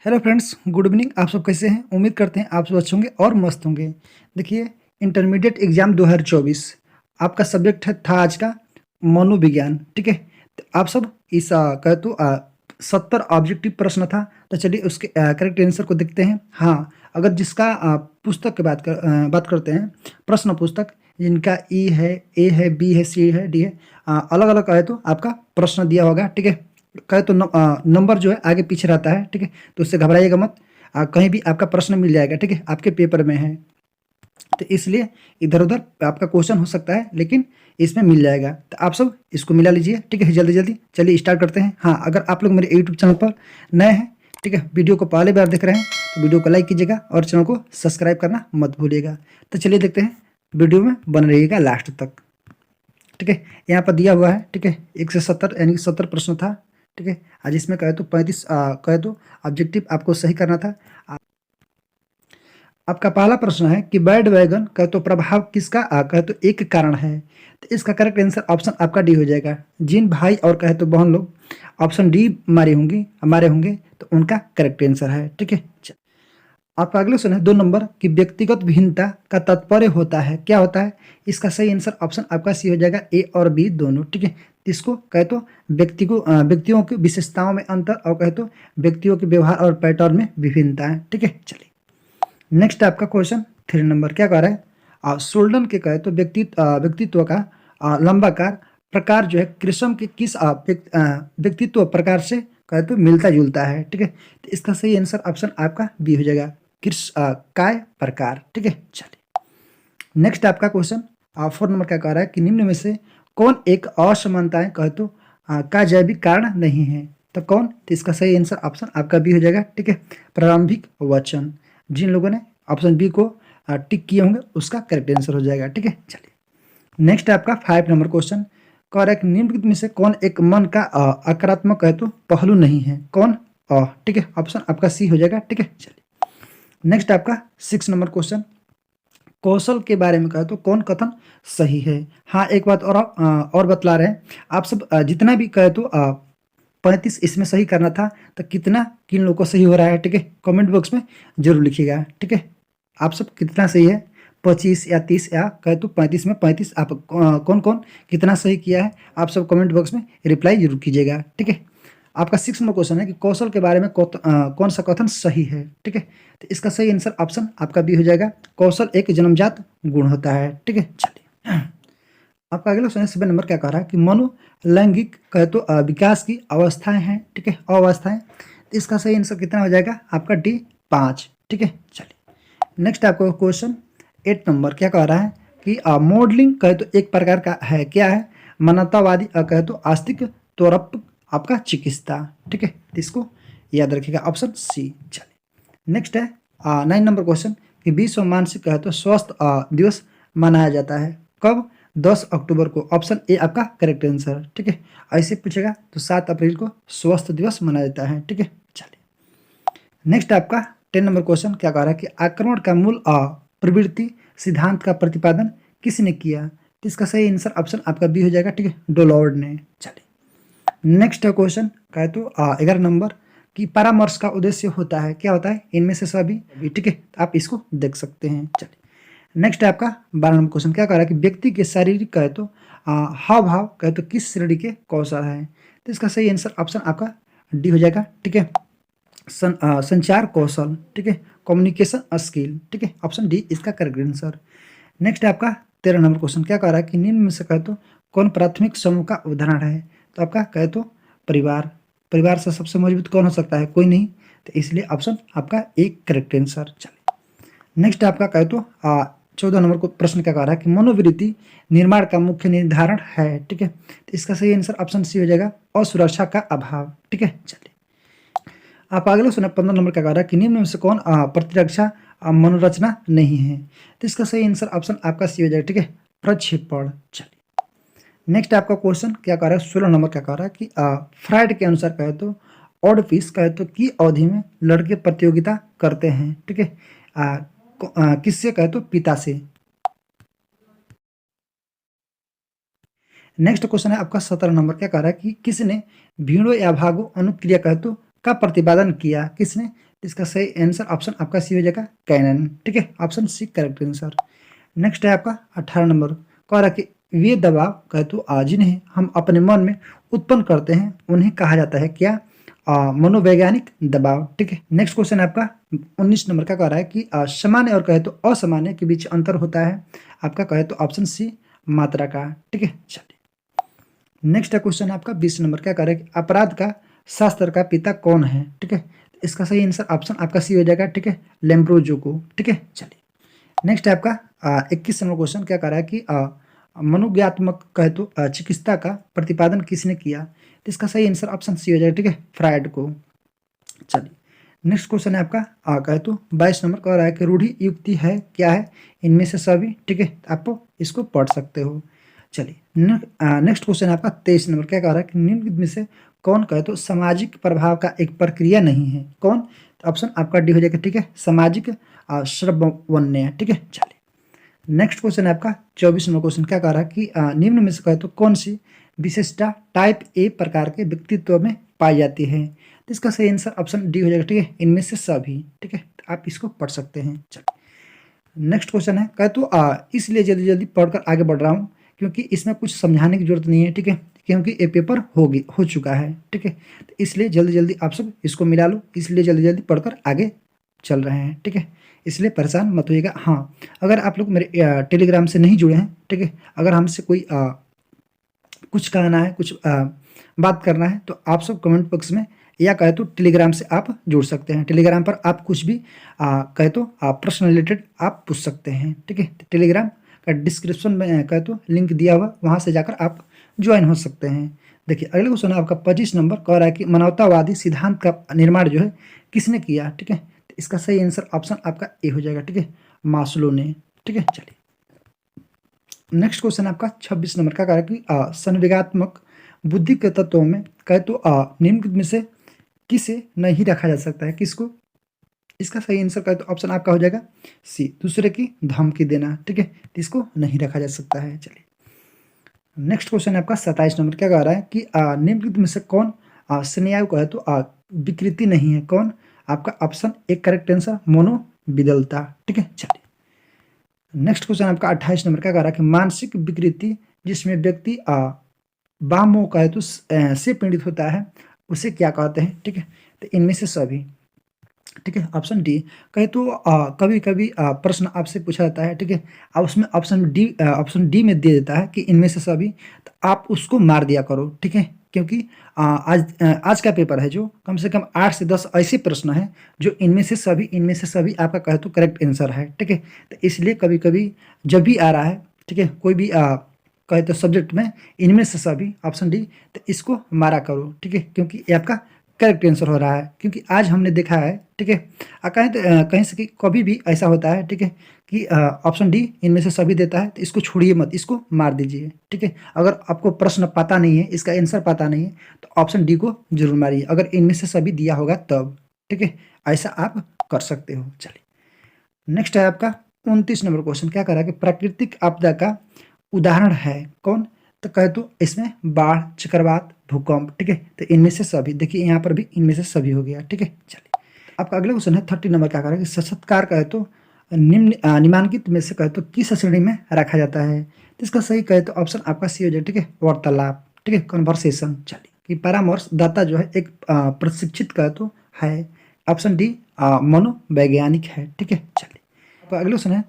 Hello friends, good evening. आप सब कैसे हैं? उम्मीद करते हैं आप सब अच्छे होंगे और मस्त होंगे। देखिए, इंटरमीडिएट एग्जाम 2024 आपका सब्जेक्ट था आज का मनोविज्ञान। ठीक है, तो आप सब इस कह तो 70 ऑब्जेक्टिव प्रश्न था। तो चलिए उसके करेक्ट आंसर को देखते हैं। हाँ, अगर जिसका पुस्तक की बात करते हैं, प्रश्न पुस्तक जिनका ई है, ए है, बी है, सी है, डी है, अलग अलग है तो आपका प्रश्न दिया होगा। ठीक है, कहे तो नंबर जो है आगे पीछे रहता है। ठीक है, तो उससे घबराइएगा मत। कहीं भी आपका प्रश्न मिल जाएगा। ठीक है, आपके पेपर में है तो इसलिए इधर उधर आपका क्वेश्चन हो सकता है, लेकिन इसमें मिल जाएगा। तो आप सब इसको मिला लीजिए। ठीक है, जल्दी जल्दी चलिए स्टार्ट करते हैं। हाँ, अगर आप लोग मेरे यूट्यूब चैनल पर नए हैं, ठीक है, वीडियो को पहले बार देख रहे हैं, तो वीडियो को लाइक कीजिएगा और चैनल को सब्सक्राइब करना मत भूलिएगा। तो चलिए देखते हैं, वीडियो में बन रहिएगा लास्ट तक। ठीक है, यहाँ पर दिया हुआ है। ठीक है, 1 से 70 यानी कि 70 प्रश्न था। ठीक है, आज इसमें कहे तो 35 कहे तो ऑब्जेक्टिव आपको सही करना था। आपका पहला प्रश्न है कि बैड वैगन कहे तो प्रभाव किसका कहे तो एक कारण है। तो इसका करेक्ट आंसर ऑप्शन आपका डी हो जाएगा। जिन भाई और कहे तो बहन लोग ऑप्शन डी मारे होंगे तो उनका करेक्ट आंसर है। ठीक है, आपका अगले क्वेश्चन है 2 नंबर की व्यक्तिगत भिन्नता का तात्पर्य होता है, क्या होता है? इसका सही आंसर ऑप्शन आपका सी हो जाएगा, ए और बी दोनों। ठीक है, इसको कहे तो व्यक्तियों की विशेषताओं में अंतर और कहे तो व्यक्तियों के व्यवहार और पैटर्न में विभिन्नता है। ठीक है, चलिए नेक्स्ट आपका क्वेश्चन 3 नंबर क्या कह रहा है? सोल्डन के कहे तो व्यक्तित्व का लंबाकार प्रकार जो है कृष्ण के किस व्यक्तित्व प्रकार से कहे तो मिलता जुलता है। ठीक है, तो इसका सही आंसर ऑप्शन आपका बी हो जाएगा, काय प्रकार। ठीक है, चलिए नेक्स्ट आपका क्वेश्चन 4 नंबर क्या कह रहा है कि निम्न में से कौन एक असमानताएं कहे तो का जैविक कारण नहीं है? तो कौन? तो इसका सही आंसर ऑप्शन आपका बी हो जाएगा। ठीक है, प्रारंभिक वचन। जिन लोगों ने ऑप्शन बी को टिक किए होंगे उसका करेक्ट आंसर हो जाएगा। ठीक है, चलिए नेक्स्ट आपका 5 नंबर क्वेश्चन कह रहा है कि निम्नलिखित में से कौन एक मन का आक्रात्मक है तो पहलू नहीं है? कौन? ठीक है, ऑप्शन आपका सी हो जाएगा। ठीक है, चलिए नेक्स्ट आपका 6 नंबर क्वेश्चन कौशल के बारे में कहे तो कौन कथन सही है? हाँ, एक बात और बतला रहे हैं आप सब, जितना भी कहे तो 35 इसमें सही करना था, तो कितना किन लोगों को सही हो रहा है? ठीक है, कमेंट बॉक्स में जरूर लिखिएगा। ठीक है, आप सब कितना सही है? 25 या 30 या कहे तो 35 में 35 आप कौन कौन कितना सही किया है? आप सब कमेंट बॉक्स में रिप्लाई जरूर कीजिएगा। ठीक है, आपका 6 नंबर क्वेश्चन है कि कौशल के बारे में कौन सा कथन सही है? ठीक है, तो इसका सही आंसर ऑप्शन आपका बी हो जाएगा, कौशल एक जन्मजात गुण होता है। ठीक है, चलिए आपका अगला क्वेश्चन 7 नंबर क्या कह रहा है कि मनोलैंगिक कहे तो विकास की अवस्थाएं हैं। ठीक है, अवस्थाएं, तो इसका सही आंसर कितना हो जाएगा? आपका डी 5। ठीक है, चलिए नेक्स्ट आपका क्वेश्चन 8 नंबर क्या कह रहा है कि मॉडलिंग कहे तो एक प्रकार का है, क्या है? मानवतावादी कहे तो आस्तिक तौरप आपका चिकित्सा। ठीक है, तो इसको याद रखिएगा, ऑप्शन सी। चलिए नेक्स्ट है 9 नंबर क्वेश्चन कि विश्व मानसिक कहे तो स्वास्थ्य दिवस मनाया जाता है कब? 10 अक्टूबर को। ऑप्शन ए आपका करेक्ट आंसर। ठीक है, ऐसे पूछेगा तो 7 अप्रैल को स्वास्थ्य दिवस मनाया जाता है। ठीक है, चलिए नेक्स्ट आपका 10 नंबर क्वेश्चन क्या कह रहा है कि आक्रमण का मूल प्रवृत्ति सिद्धांत का प्रतिपादन किसने किया? तो इसका सही आंसर ऑप्शन आपका बी हो जाएगा। ठीक है, डोलॉर्ड ने। चलिए नेक्स्ट क्वेश्चन कहे तो 11 नंबर कि परामर्श का उद्देश्य होता है, क्या होता है? इनमें से सभी। ठीक है, तो आप इसको देख सकते हैं। चलिए नेक्स्ट है आपका 12 नंबर क्वेश्चन क्या कह रहा है कि व्यक्ति के शारीरिक कहे तो हाव भाव कहे तो किस श्रेणी के कौशल है? तो इसका सही आंसर ऑप्शन आपका डी हो जाएगा। ठीक है, संचार कौशल। ठीक है, कम्युनिकेशन स्किल। ठीक है, ऑप्शन डी इसका करेक्ट आंसर। नेक्स्ट है आपका 13 नंबर क्वेश्चन क्या कह रहा है कि निम्न में से कहे तो कौन प्राथमिक समूह का उदाहरण है? तो आपका कहे तो परिवार। परिवार से सबसे मजबूत कौन हो सकता है? कोई नहीं, तो इसलिए ऑप्शन आपका एक करेक्ट आंसर। चलिए नेक्स्ट आपका कहे तो 14 नंबर को प्रश्न क्या कह रहा है कि मनोवृत्ति निर्माण का मुख्य निर्धारण है। ठीक है, तो इसका सही आंसर ऑप्शन सी हो जाएगा, असुरक्षा का अभाव। ठीक है, चलिए आप अगले सुना 15 नंबर क्या कह रहा है कि निम्न में से कौन प्रतिरक्षा मनोरचना नहीं है? तो इसका सही आंसर ऑप्शन आपका सी हो जाएगा। ठीक है, प्रक्षेपण। चलिए नेक्स्ट आपका क्वेश्चन क्या कह रहा है 16 नंबर क्या कह रहा है कि फ्राइड के अनुसार कहे तो ऑडफिस कहे तो की अवधि में लड़के प्रतियोगिता करते हैं? ठीक है, किससे कहे तो पिता से। नेक्स्ट क्वेश्चन है आपका 17 नंबर क्या कह रहा है कि किसने भीड़ों या भागो अनुक्रिया कहे तो का प्रतिपादन किया? किसने? इसका सही आंसर ऑप्शन आपका सी हो जाएगा कैनन। ठीक है, option C correct answer. Next है आपका 18 नंबर, कह रहा है कि वे दबाव कह तो जिन्हें हम अपने मन में उत्पन्न करते हैं उन्हें कहा जाता है क्या? मनोवैज्ञानिक दबाव। ठीक है, नेक्स्ट क्वेश्चन आपका 19 नंबर का कह रहा है कि सामान्य और कहे तो असामान्य के बीच अंतर होता है, आपका कहे तो ऑप्शन सी मात्रा का। ठीक है, चलिए नेक्स्ट क्वेश्चन आपका 20 नंबर क्या कह रहा है कि अपराध का शास्त्र का पिता कौन है? ठीक है, इसका सही आंसर ऑप्शन आपका सी हो जाएगा। ठीक है, लेम्ब्रोजो को। ठीक है, चलिए नेक्स्ट है आपका 21 नंबर क्वेश्चन क्या कह रहा है कि मनोज्ञात्मक कहे तो चिकित्सा का प्रतिपादन किसने किया? तो इसका सही आंसर ऑप्शन सी हो जाएगा। ठीक है, फ्रायड को। चलिए नेक्स्ट क्वेश्चन है आपका कहे तो 22 नंबर कह रहा है कि रूढ़ि युक्ति है क्या है इनमें से सभी? ठीक है, आप इसको पढ़ सकते हो। चलिए नेक्स्ट क्वेश्चन है आपका 23 नंबर क्या कह रहा है कि निम्न में से कौन कहे तो सामाजिक प्रभाव का एक प्रक्रिया नहीं है? कौन? तो ऑप्शन आपका डी हो जाएगा। ठीक है, सामाजिक श्रवण्य। ठीक है, चलिए नेक्स्ट क्वेश्चन है आपका 24 नंबर क्वेश्चन क्या कह रहा है कि निम्न में से कहे तो कौन सी विशेषता टाइप ए प्रकार के व्यक्तित्व में पाई जाती है? तो इसका सही आंसर ऑप्शन डी हो जाएगा। ठीक है, इनमें से सभी। ठीक है, तो आप इसको पढ़ सकते हैं। चलिए नेक्स्ट क्वेश्चन है कहे तो इसलिए जल्दी जल्दी पढ़कर आगे बढ़ रहा हूँ क्योंकि इसमें कुछ समझाने की जरूरत नहीं है। ठीक है, क्योंकि ये पेपर हो चुका है। ठीक है, तो इसलिए जल्दी जल्दी आप सब इसको मिला लो, इसलिए जल्दी जल्दी पढ़कर आगे चल रहे हैं। ठीक है, इसलिए परेशान मत होइएगा। हाँ, अगर आप लोग मेरे टेलीग्राम से नहीं जुड़े हैं, ठीक है, अगर हमसे कोई कुछ कहना है, कुछ बात करना है तो आप सब कमेंट बॉक्स में या कहे तो टेलीग्राम से आप जुड़ सकते हैं। टेलीग्राम पर आप कुछ भी कहे तो प्रश्न रिलेटेड आप पूछ सकते हैं। ठीक है, तो टेलीग्राम का डिस्क्रिप्शन में कहे तो लिंक दिया हुआ, वहाँ से जाकर आप ज्वाइन हो सकते हैं। देखिए अगले क्वेश्चन आपका 25 नंबर कह रहा है कि मानवतावादी सिद्धांत का निर्माण जो है किसने किया? ठीक है, तो इसका सही आंसर ऑप्शन आपका ए हो जाएगा। ठीक है, मास्लो ने। ठीक है, चलिए नेक्स्ट क्वेश्चन आपका 26 नंबर का कह रहा है कि संवेगात्मक बुद्धि के तत्वों में कहे तो निम्न में से किसे नहीं रखा जा सकता है? किसको? इसका सही आंसर कहे तो ऑप्शन आपका हो जाएगा सी, दूसरे की धमकी देना। ठीक है, तो इसको नहीं रखा जा सकता है। चलिए नेक्स्ट क्वेश्चन आपका 27 नंबर क्या कह रहा है कि निम्नलिखित में से कौन स्नायु कहे तो विकृति नहीं है? कौन? आपका ऑप्शन एक करेक्ट आंसर मनोविदलता। ठीक है, चलिए नेक्स्ट क्वेश्चन आपका 28 नंबर क्या कह रहा है कि मानसिक विकृति जिसमें व्यक्ति वामो कहे तो से पीड़ित होता है उसे क्या कहते हैं? ठीक है, तो इनमें से सभी। ठीक है, ऑप्शन डी। कहे तो कभी कभी प्रश्न आपसे पूछा जाता है। ठीक है, अब उसमें ऑप्शन डी में दे देता है कि इनमें से सभी, तो आप उसको मार दिया करो। ठीक है, क्योंकि आज का पेपर है जो कम से कम 8 से 10 ऐसे प्रश्न हैं जो इनमें से सभी आपका कहे तो करेक्ट आंसर है। ठीक है, तो इसलिए कभी कभी जब भी आ रहा है, ठीक है, कोई भी कहे तो सब्जेक्ट में इनमें से सभी ऑप्शन डी, तो इसको मारा करो। ठीक है, क्योंकि ये आपका करेक्ट आंसर हो रहा है। क्योंकि आज हमने देखा है, ठीक है, कहीं तो कहीं से कि कभी भी ऐसा होता है, ठीक है, कि ऑप्शन डी इनमें से सभी देता है तो इसको छोड़िए मत, इसको मार दीजिए। ठीक है, अगर आपको प्रश्न पता नहीं है, इसका आंसर पता नहीं है तो ऑप्शन डी को जरूर मारिए, अगर इनमें से सभी दिया होगा तब। ठीक है, ऐसा आप कर सकते हो। चलिए नेक्स्ट है आपका 29 नंबर क्वेश्चन क्या कर रहा है कि प्राकृतिक आपदा का उदाहरण है? कौन? तो कहे तो इसमें बाढ़, चक्रवात, भूकंप। ठीक है, तो इनमें से सभी। देखिए यहाँ पर भी इनमें से सभी हो गया। ठीक है, चलिए आपका अगला क्वेश्चन है 30 नंबर क्या कह रहा है कि साक्षात्कार कहे तो निम्नलिखित में से कहे तो किस श्रेणी में रखा जाता है? तो इसका सही कहे तो ऑप्शन आपका सी हो जाए। ठीक है, वार्तालाप। ठीक है, कन्वर्सेशन। चलिए कि परामर्श दाता जो है एक प्रशिक्षित कहे तो है, ऑप्शन डी मनोवैज्ञानिक है। ठीक है, चलिए आपका अगला क्वेश्चन है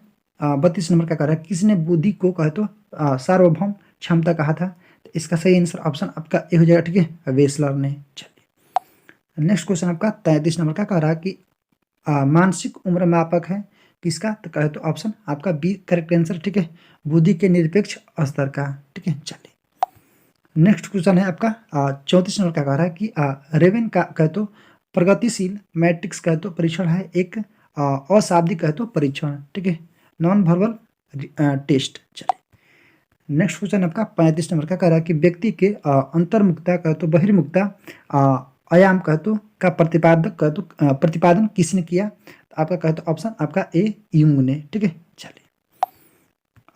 32 नंबर का कह रहा है किसने बुद्धि को कहे तो सार्वभौम क्षमता कहा था? तो इसका सही आंसर ऑप्शन आपका ए हो जाएगा। ठीक है, वेसलर ने। चलिए नेक्स्ट क्वेश्चन आपका 33 नंबर का कह रहा है कि मानसिक उम्र मापक है किसका? तो कहे तो ऑप्शन आपका बी करेक्ट आंसर। ठीक है, बुद्धि के निरपेक्ष स्तर का। ठीक है, चलिए नेक्स्ट क्वेश्चन है आपका 34 नंबर का कह रहा है कि रेवेन का कहे तो प्रगतिशील मैट्रिक्स कहे तो परीक्षण है एक अशाब्दिक कहे तो परीक्षण। ठीक है, नॉन वर्बल टेस्ट। चलिए नेक्स्ट क्वेश्चन आपका 35 नंबर का कह रहा है कि व्यक्ति के अंतर्मुखता कहे तो बहिर्मुखता आयाम कहे तो का प्रतिपादन किसने किया? तो आपका कहे तो ऑप्शन आपका ए यूंग ने। ठीक है, चलिए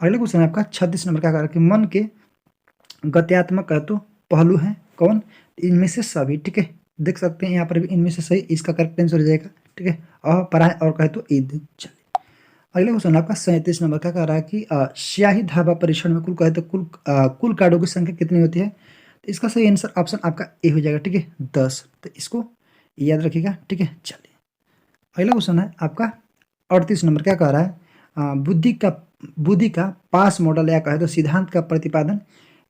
अगले क्वेश्चन आपका 36 नंबर का कह रहा है कि मन के गत्यात्मक कहे तो पहलू हैं? कौन? इनमें से सभी। ठीक है, देख सकते हैं यहाँ पर भी इनमें से सही, इसका करेक्ट आंसर हो जाएगा ठीक है, पराय और कहे तो ईद। चलिए अगला क्वेश्चन आपका 37 नंबर का कह रहा है कि स्याही धाबा परीक्षण में कुल कहे तो कुल कार्डों की संख्या कितनी होती है? तो इसका सही आंसर ऑप्शन आपका ए हो जाएगा, ठीक है, 10। तो इसको याद रखिएगा, ठीक है। चलिए अगला क्वेश्चन है आपका 38 नंबर क्या कह रहा है, बुद्धि का पास मॉडल या कहे तो सिद्धांत का प्रतिपादन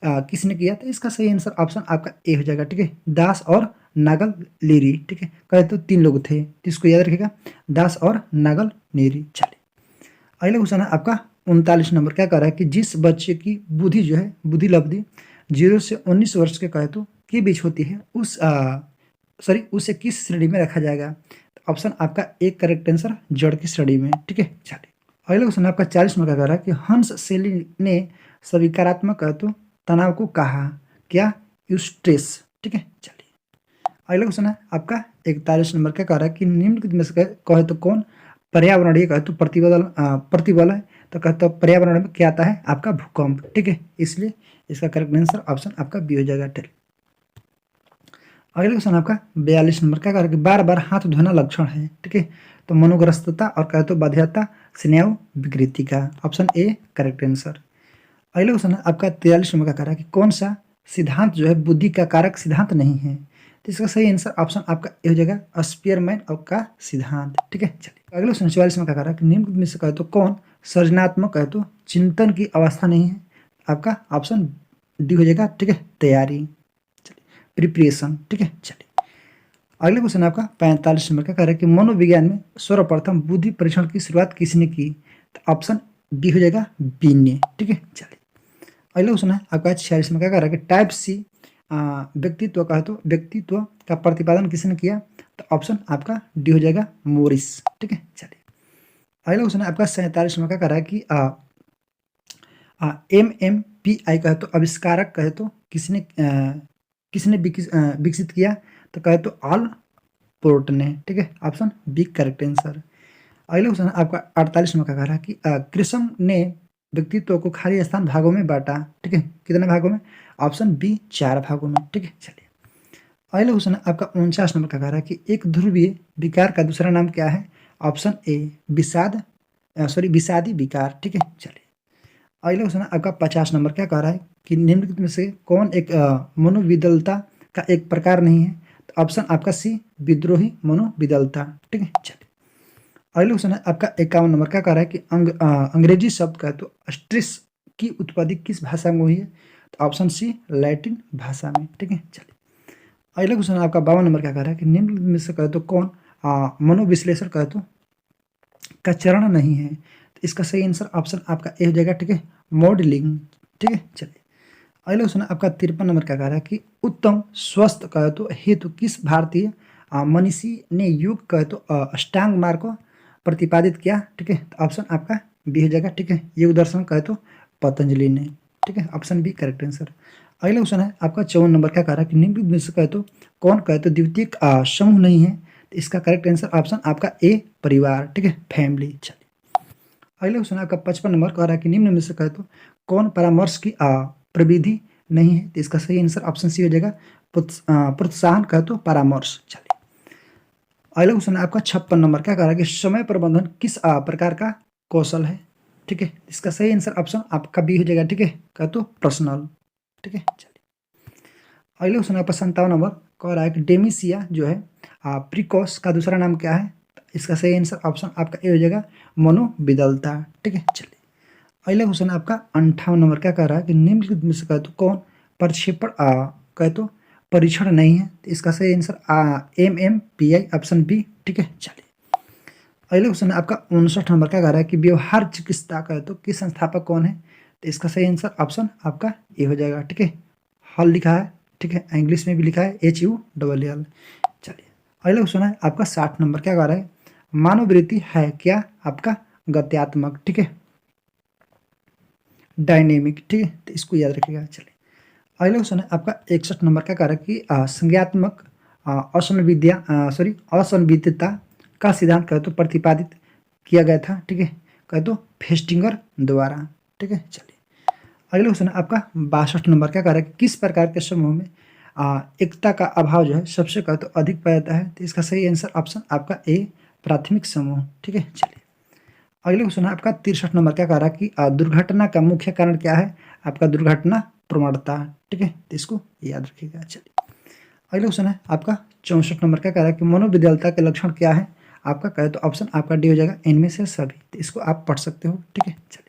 किसने किया? तो इसका सही आंसर ऑप्शन आपका ए हो जाएगा, ठीक है, दास और नागल लीरी, ठीक है, कहे तो 3 लोग थे, तो इसको याद रखिएगा, दास और नागल लीरी। चलिए अगला क्वेश्चन है आपका 39 नंबर क्या कह रहा है कि जिस बच्चे की बुद्धि जो है बुद्धि लब्धि 0 से 19 वर्ष के कहे तो के बीच होती है उसे किस श्रेणी में रखा जाएगा? तो ऑप्शन आपका एक करेक्ट आंसर जड़ की श्रेणी में, ठीक है। चलिए अगला क्वेश्चन आपका 40 नंबर का कह रहा है कि हंस सेली ने सविकारात्मक कहे तो तनाव को कहा क्या? यूस्ट्रेस, ठीक है। चलिए अगला क्वेश्चन है आपका 41 नंबर का कह रहा है कि निम्नलिखित में से कहे तो कौन पर्यावरणीय कहे तो प्रतिबल है? तो कहते तो पर्यावरण में क्या आता है? आपका भूकंप, ठीक है, इसलिए इसका करेक्ट आंसर ऑप्शन आपका बी हो जाएगा, ठीक। अगला क्वेश्चन आपका 42 नंबर का कह रहा है कि बार बार हाथ धोना लक्षण है, ठीक है, तो मनोग्रस्तता और कहे तो बाध्यता स्नायु विकृति का, ऑप्शन ए करेक्ट आंसर। अगला क्वेश्चन है आपका 43 नंबर का कह रहा है कि कौन सा सिद्धांत जो है बुद्धि का कारक सिद्धांत नहीं है? तो इसका सही आंसर ऑप्शन आपका ए हो जाएगा स्पीयरमैन और का सिद्धांत, ठीक है। चलिए अगला क्वेश्चन 44 में क्या कह रहा है कि निम्न में से कहे तो कौन सृजनात्मक कहे तो चिंतन की अवस्था नहीं है? आपका ऑप्शन डी हो जाएगा, ठीक है, तैयारी, चलिए प्रिपरेशन, ठीक है। चलिए अगला क्वेश्चन आपका 45 नंबर का कह रहा है कि मनोविज्ञान में सर्वप्रथम बुद्धि परीक्षण की शुरुआत किसने की? तो ऑप्शन बी हो जाएगा, बी ने, ठीक है। चलिए अगला क्वेश्चन है आपका 46 में क्या कह रहा है कि टाइप सी व्यक्तित्व कहे तो व्यक्तित्व का प्रतिपादन किसने किया? तो ऑप्शन आपका डी हो जाएगा, मोरिस, ठीक है। चलिए अगला क्वेश्चन है आपका 47 में क्या कह रहा है कि MMPI कहे तो आविष्कारक कहे तो किसने विकसित किया? तो कहे तो ऑल पोर्ट ने, ठीक है, ऑप्शन बी करेक्ट आंसर। अगला क्वेश्चन आपका 48 में क्या कह रहा है कि कृष्ण ने व्यक्तित्व को खाली स्थान भागों में बांटा, ठीक है, कितने भागों में? ऑप्शन बी 4 भागों में, ठीक है। चलिए अगला क्वेश्चन आपका 49 नंबर का कह रहा है कि एक ध्रुवीय विकार का दूसरा नाम क्या है? ऑप्शन ए विषादी विकार, ठीक है। चलिए अगला क्वेश्चन आपका 50 नंबर क्या कह रहा है कि निम्नलिखित में से कौन एक मनोविदलता का एक प्रकार नहीं है? तो ऑप्शन आपका सी विद्रोही मनोविदलता, ठीक है। चलिए अगला क्वेश्चन है आपका 51 नंबर क्या कह रहा है कि अंग्रेजी शब्द का तो स्ट्रेस की उत्पत्ति किस भाषा में हुई है? तो ऑप्शन सी लैटिन भाषा में, ठीक है। चलिए अगला क्वेश्चन आपका 52 नंबर क्या कह रहा है कि निम्न में से कहे तो कौन मनोविश्लेषण कहे तो का चरण नहीं है? तो इसका सही आंसर ऑप्शन आपका ए हो जाएगा, ठीक है, मॉडलिंग, ठीक है। चलिए अगला क्वेश्चन आपका 53 नंबर क्या कह रहा है कि उत्तम स्वस्थ कहे तो हेतु किस भारतीय मनीषी ने योग कहे तो अष्टांग मार्ग को प्रतिपादित किया? ठीक है, तो ऑप्शन आपका बी हो जाएगा, ठीक है, योग दर्शन कहे तो पतंजलि ने, ठीक है, ऑप्शन बी करेक्ट आंसर। अगला क्वेश्चन है आपका 54 नंबर क्या कह रहा है कि निम्न में से कहे तो कौन कहे तो द्वितीय समूह नहीं है? तो इसका करेक्ट आंसर ऑप्शन आपका ए परिवार, ठीक है, फैमिली। चलिए अगला क्वेश्चन आपका 55 नंबर कह रहा है कि निम्न में से कहे तो कौन परामर्श की प्रविधि नहीं है? तो इसका सही आंसर ऑप्शन सी हो जाएगा, प्रोत्साहन कहे तो परामर्श। चलिए अगला क्वेश्चन आपका 56 नंबर क्या कह रहा है कि समय प्रबंधन किस प्रकार का कौशल है? ठीक है, इसका सही आंसर ऑप्शन आपका बी हो जाएगा, ठीक है, कहे तो पर्सनल, ठीक है। चलिए अगले क्वेश्चन आपका 57 नंबर कह रहा है कि डेमिसिया जो है प्रिकॉस का दूसरा नाम क्या है? इसका सही आंसर ऑप्शन आपका ए हो जाएगा, मनोविदलता, ठीक है। चलिए अगला क्वेश्चन आपका 58 नंबर क्या कह रहा है कि निम्नलिखित में से कहे तो कौन प्रक्षेपण कहे तो परीक्षण नहीं है? तो इसका सही आंसर MMPI ऑप्शन बी, ठीक है। चलिए अगला क्वेश्चन आपका 59 नंबर क्या कह रहा है कि व्यवहार चिकित्सा कहे तो किस संस्थापक कौन है? तो इसका सही आंसर ऑप्शन आपका ए हो जाएगा, ठीक है, हॉल लिखा है, ठीक है, इंग्लिश में भी लिखा है HULL। चलिए अगला क्वेश्चन है आपका 60 नंबर क्या कह रहा है, मानववृत्ति है क्या? आपका गत्यात्मक, ठीक है, डायनेमिक, ठीक है, तो इसको याद रखिएगा। चलिए अगला क्वेश्चन है आपका 61 नंबर का कह रहा है कि संज्ञात्मक असंविदिता का सिद्धांत कहे तो प्रतिपादित किया गया था, ठीक है, कहे तो फेस्टिंगर द्वारा, ठीक है। चलिए अगला क्वेश्चन है आपका 62 नंबर क्या कह रहा है कि किस प्रकार के समूह में एकता का अभाव जो है सबसे कहे तो अधिक पाया जाता है? तो इसका सही आंसर ऑप्शन आपका ए प्राथमिक समूह। ठीक है, चलिए अगले क्वेश्चन है आपका 63 नंबर का कह रहा है कि दुर्घटना का मुख्य कारण क्या है? आपका दुर्घटना प्रवणता। ठीक है, तो इसको याद रखिएगा। चलिए अगला क्वेश्चन है आपका 64 नंबर का कह रहा है कि मनोविद्यालता के लक्षण क्या है? आपका कहे तो ऑप्शन आपका डी हो जाएगा, इनमें से सभी। तो इसको आप पढ़ सकते हो। ठीक है, चलिए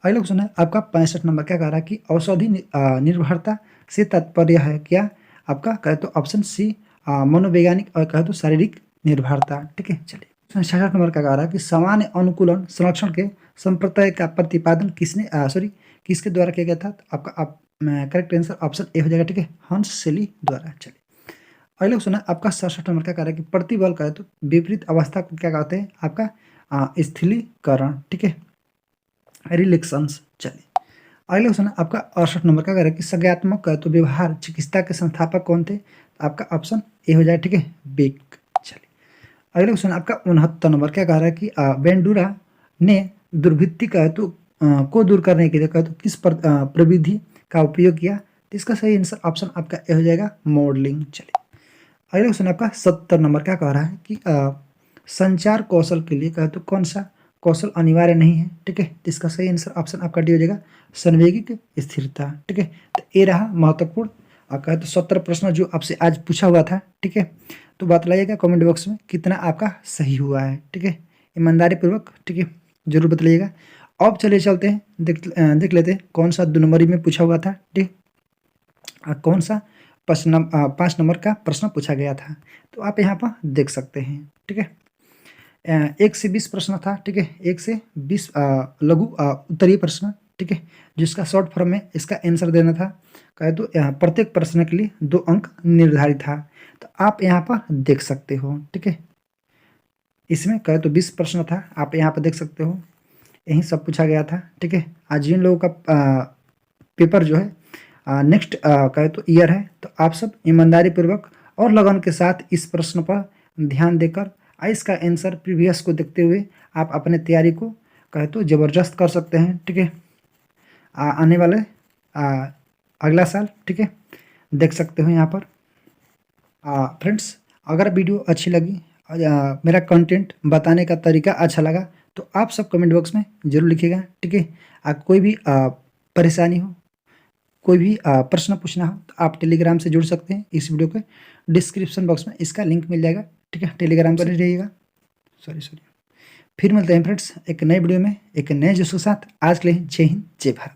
अगला क्वेश्चन है आपका 65 नंबर का कह रहा है कि औषधि निर्भरता से तात्पर्य है क्या? आपका कहे तो ऑप्शन सी मनोवैज्ञानिक और कहे तो शारीरिक निर्भरता। ठीक है, चलिए 66 नंबर का कह रहा है कि सामान्य अनुकूलन संरक्षण के संप्रत्यय का प्रतिपादन किसके द्वारा किया गया था? तो आपका करेक्ट आंसर ऑप्शन ए हो जाएगा। ठीक है, हंस सेली द्वारा। चलिए अगला क्वेश्चन है आपका 67 नंबर का कह रहा है कि प्रतिबल कहे तो विपरीत अवस्था को क्या कहते हैं? आपका स्थिरीकरण। ठीक है, रिलेक्शंस। चलिए अगला क्वेश्चन है आपका 68 नंबर का कह रहा है कि संज्ञात्मक कहे तो व्यवहार चिकित्सा के संस्थापक कौन थे? तो आपका ऑप्शन ए हो जाए। ठीक है, बेक। चलिए अगला क्वेश्चन आपका 69 नंबर क्या कह रहा है कि वेंडूरा ने दुर्भित्ति कहे तो को दूर करने के लिए कहे तो किस प्रविधि का उपयोग किया? तो इसका सही आंसर ऑप्शन आपका ए हो जाएगा, मॉडलिंग। चलिए अगला क्वेश्चन आपका 70 नंबर क्या कह रहा है कि संचार कौशल के लिए कहे तो कौन सा कौशल अनिवार्य नहीं है? ठीक है, तो इसका सही आंसर ऑप्शन आपका डी हो जाएगा, संवेगिक स्थिरता। ठीक है, तो ये रहा महत्वपूर्ण कहे तो 70 प्रश्न जो आपसे आज पूछा हुआ था। ठीक है, तो बतलाइएगा कमेंट बॉक्स में कितना आपका सही हुआ है। ठीक है, ईमानदारी पूर्वक ठीक है जरूर बतलाइएगा। अब चलिए चलते हैं देख लेते हैं कौन सा 2 नंबरी में पूछा हुआ था। ठीक, कौन सा 5 नंबर का प्रश्न पूछा गया था, तो आप यहाँ पर देख सकते हैं। ठीक है, 1 से 20 प्रश्न था। ठीक है, 1 से 20 लघु उत्तरीय प्रश्न। ठीक है, जिसका शॉर्ट फॉर्म में इसका आंसर देना था। कहे तो प्रत्येक प्रश्न के लिए 2 अंक निर्धारित था, तो आप यहाँ पर देख सकते हो। ठीक है, इसमें कहे तो 20 प्रश्न था, आप यहाँ पर देख सकते हो, यही सब पूछा गया था। ठीक है, आज जिन लोगों का पेपर जो है नेक्स्ट कहे तो ईयर है, तो आप सब ईमानदारी पूर्वक और लगन के साथ इस प्रश्न पर ध्यान देकर इसका आंसर प्रीवियस को देखते हुए आप अपने तैयारी को कहे तो ज़बरदस्त कर सकते हैं। ठीक है, आने वाले अगला साल ठीक है देख सकते हो यहाँ पर। फ्रेंड्स, अगर वीडियो अच्छी लगी मेरा कंटेंट बताने का तरीका अच्छा लगा तो आप सब कमेंट बॉक्स में ज़रूर लिखिएगा। ठीक है, कोई भी परेशानी हो, कोई भी प्रश्न पूछना हो तो आप टेलीग्राम से जुड़ सकते हैं। इस वीडियो के डिस्क्रिप्शन बॉक्स में इसका लिंक मिल जाएगा। ठीक है, टेलीग्राम पर ही रहिएगा। सॉरी फिर मिलते हैं फ्रेंड्स एक नए वीडियो में एक नए जोश के साथ। आज के लिए जय हिंद जय भारत।